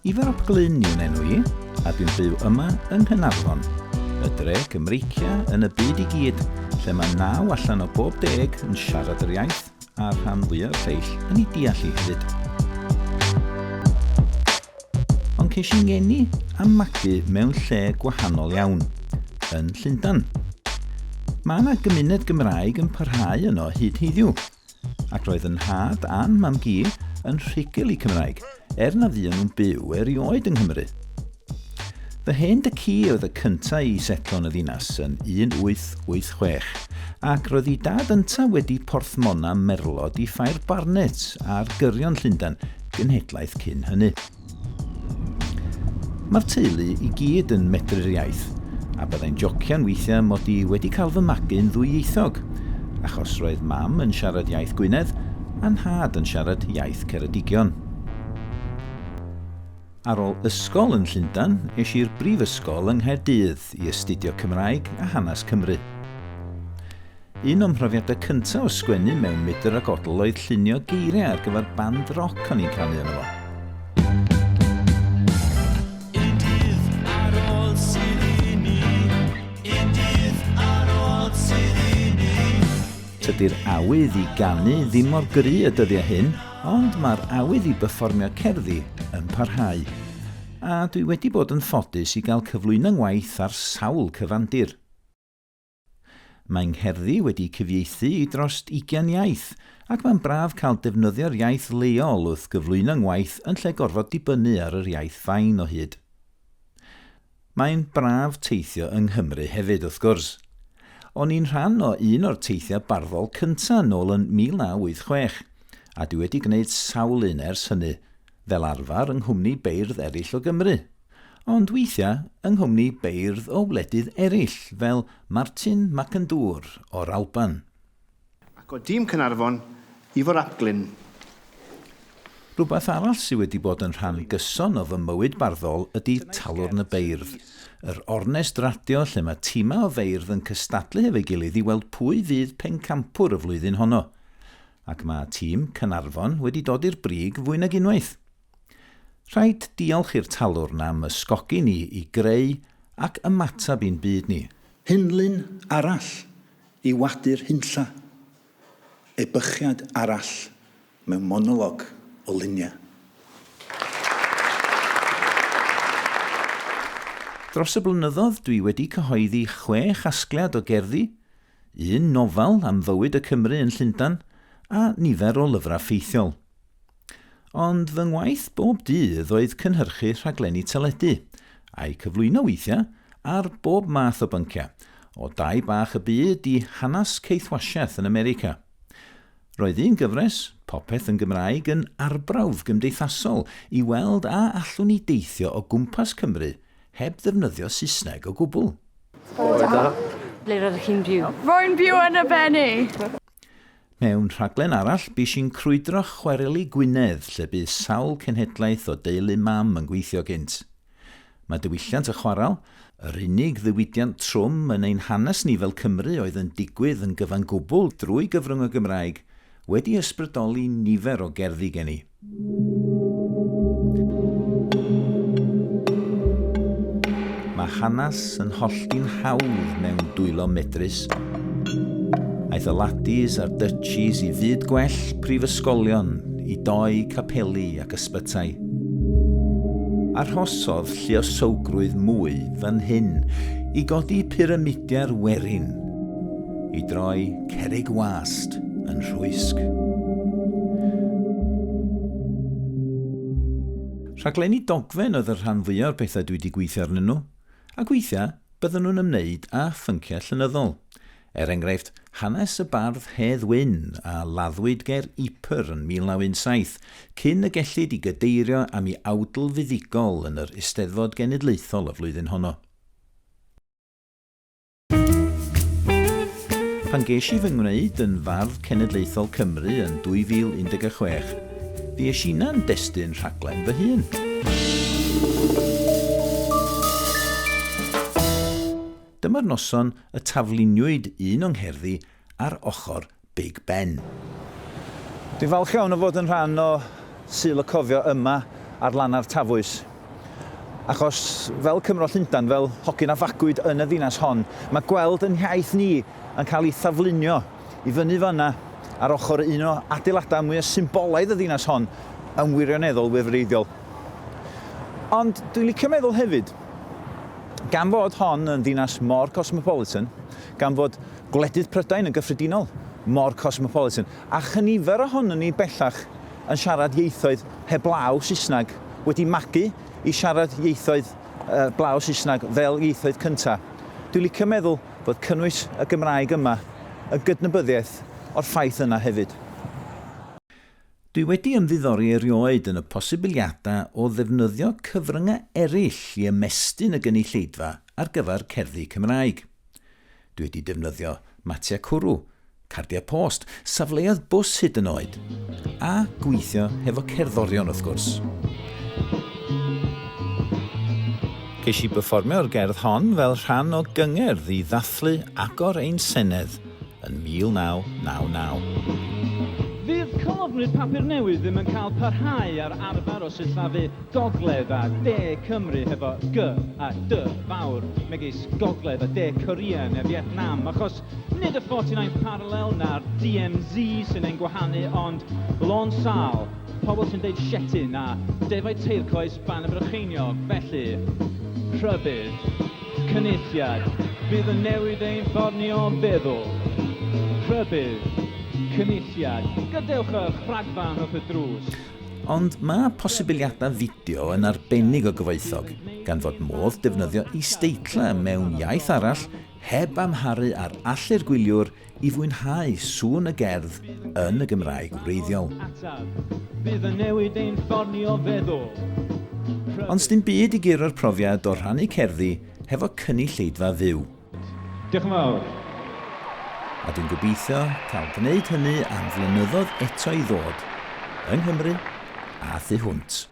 Ifor ap Glyn yw'n enw I, a dwi'n byw yma yng Nghaernarfon, y dre Gymreicia yn y byd I gyd, lle mae 9 allan o bob 10 yn siarad yr iaith, a'r rhan fwyaf lleill yn ei deall I hefyd. Ond ces I ngeni am magu mewn lle gwahanol iawn, yn Llundain. Mae yna gymuned Gymraeg yn parhau yno hyd heddiw, ac roedd yn nhad a'n mam gi yn rhugl I Cymraeg, na fuon nhw'n byw erioed yng Nghymru. Fy hen dyci oedd y cyntaf I setlo yn y ddinas yn 1886, ac roedd I dad ynta wedi porthmona merlod I Ffair Barnet a'r gyrion Llundain genhedlaeth cyn hynny. Mae'r teulu I gyd yn medru'r iaith, a byddai'n jocian weithiau mod I wedi cael fy magu'n ddwyieithog, achos roedd mam yn siarad iaith Gwynedd a'n nhad yn siarad iaith Ceredigion. Ar ôl ysgol yn Llundain, es i'r brifysgol yng Nghaerdydd I astudio Cymraeg a hanes Cymru. Un o'm mhrofiadau cyntaf o sgwennu mewn midr ac odl oedd llunio geiriau ar gyfer band roc o'n i'n canu yno fo. Tydi'r awydd I ganu ddim mor gry y dyddiau hyn, ond mae'r awydd I berfformio cerddi yn parhau. A dwi wedi bod yn ffodus I gael cyflwyno ngwaith ar sawl cyfandir. Mae ngherddi wedi cyfieithu I dros 20 iaith, ac mae'n braf cael defnyddio'r iaith leol wrth gyflwyno ngwaith yn lle gorfod dibynnu ar yr iaith fain o hyd. Mae'n braf teithio yng Nghymru hefyd wrth gwrs. O'n i'n rhan o un o'r teithiau barddol cyntaf nôl yn 1986, a dwi wedi gwneud sawl un ers hynny, fel arfer yng nghwmni beirdd eraill o Gymru, ond weithiau yng nghwmni beirdd o wledydd eraill, fel Martin Macandŵr o'r Alban. Ac o dîm Caernarfon, Ifor ap Glyn. Rhywbeth arall sydd wedi bod yn rhan gyson o fy mywyd barddol ydy talwrn y beirdd, yr ornest radio lle mae tima o feirdd yn cystadlu efo'i gilydd I weld pwy fydd pencampwr y flwyddyn honno. Ac mae tîm Caernarfon wedi dod i'r brig fwy nag unwaith. Rhaid diolch i'r talwrn am ysgogi ni I greu ac ymatab i'n byd ni. Hunlyn arall I wadu'r hunlla. Ebychiad arall mewn monolog o luniau. Dros y blynyddoedd dwi wedi cyhoeddi 6 asgliad o gerddi, 1 nofel am fywyd y Cymru yn Llundain, a nifer o lyfrau ffeithiol. Ond fy ngwaith bob dydd oedd cynhyrchu rhaglenni teledu, a'i cyflwyno weithiau ar bob math o bynciau, o dau bach y byd I hanes ceithwasiaeth yn America. Roedd un gyfres, popeth yn Gymraeg, yn arbrawf gymdeithasol I weld a allwn ni deithio o gwmpas Cymru heb ddefnyddio Saesneg o gwbl. Da. Ble roeddech chi'n byw? Rwy'n byw yn y Benni. Mewn rhaglen arall, bues i'n crwydro chwareli Gwynedd lle bydd sawl cenhedlaeth o deulu mam yn gweithio gynt. Mae diwylliant y chwaral, yr unig ddiwydiant trwm yn ein hanes ni fel Cymru oedd yn digwydd yn gyfan gwbl drwy gyfrwng y Gymraeg, wedi ysbrydoli nifer o gerddi gen I. Mae hanes yn hollti'n hawdd mewn dwylo medrus. Aeth y ladis a'r dutchies I fyd gwell prifysgolion, I doi capeli ac ysbytau. Arhosodd lluosogrwydd mwy fan hyn I godi pyramidiau'r werin, I droi cerrig wast yn rhwysg. Rhaglenni dogfen oedd y rhan fwyaf o'r bethau dwi wedi gweithio arnyn nhw, ac weithiau bydden nhw'n ymwneud â phynciau llenyddol. Enghraifft, hanes y bardd Hedd Wyn a laddwyd ger Ypr yn 1917, cyn y gellid I gydeirio am ei awdl fuddigol yn yr Eisteddfod Genedlaethol y flwyddyn honno. Pan ges I fy ngwneud yn fardd Cenedlaethol Cymru yn 2016, fi es ina'n destun rhaglen fy hun. Dyma'r noson y tafluniwyd un o'n ngherddi ar ochr Big Ben. Dwi'n falch iawn o fod yn rhan o Sul y Cofio yma ar Lanau'r Tafwys. Achos fel Cymro Llundain, fel hogyn a fagwyd yn y ddinas hon, mae gweld yn iaith ni yn cael ei thaflunio i fyny fanna ar ochr un o adeiladau mwy o symbolaidd y ddinas hon yn wirioneddol wefreiddiol. Ond dwi'n licio meddwl hefyd, gan fod hon yn ddinas mor cosmopolitan, gan fod gwledydd Prydain yn gyffredinol mor cosmopolitan, a chynifer ohonyn ni bellach yn siarad ieithoedd heblaw Saesneg wedi magu i siarad ieithoedd blaw Saesneg fel ieithoedd cyntaf. Dwi'n licio meddwl bod cynnwys y Gymraeg yma yn gydnabyddiaeth o'r ffaith yna hefyd. Dwi wedi ymddiddori erioed yn y posibiliadau o ddefnyddio cyfryngau eraill i ymestyn y gynulleidfa ar gyfer cerddi Cymraeg. Dwi wedi defnyddio Matia Cwrw, cardiau post, safleoedd bws hyd yn oed, a gweithio hefo cerddorion wrth gwrs. Ges i berfformio'r gerdd hon fel rhan o gyngerdd i ddathlu agor ein Senedd yn 1999. Fydd colofnwyr papur newydd ddim yn cael parhau ar arfer o sillafu gogledd a de Cymru hefo G a D fawr megis gogledd a de Korea neu Vietnam, achos nid y 49 parallel na'r DMZ sy'n ein gwahanu, ond Lôn Sal, pobl sy'n deud Sietin a defaid teircoes Ban y Brycheiniog, felly rhybydd, cynulliad, bydd yn newid ein ffordd ni o feddwl. Rhybydd, cynulliad, gadewch eich rhagfan wrth y drws. Ond mae posibiliadau fideo yn arbennig o gyfoethog, gan fod modd defnyddio is-deitlau mewn iaith arall heb amharu ar allu'r gwyliwr i fwynhau sŵn y gerdd yn y Gymraeg wreiddiol. Bydd yn newid ein ffordd ni o feddwl. Ond s'dim byd i guro'r profiad o rhannu cerddi hefo cynulleidfa fyw. Diolch yn fawr. A dwi'n gobeithio cael gwneud hynny am flynyddoedd eto i ddod, yng Nghymru a thu hwnt.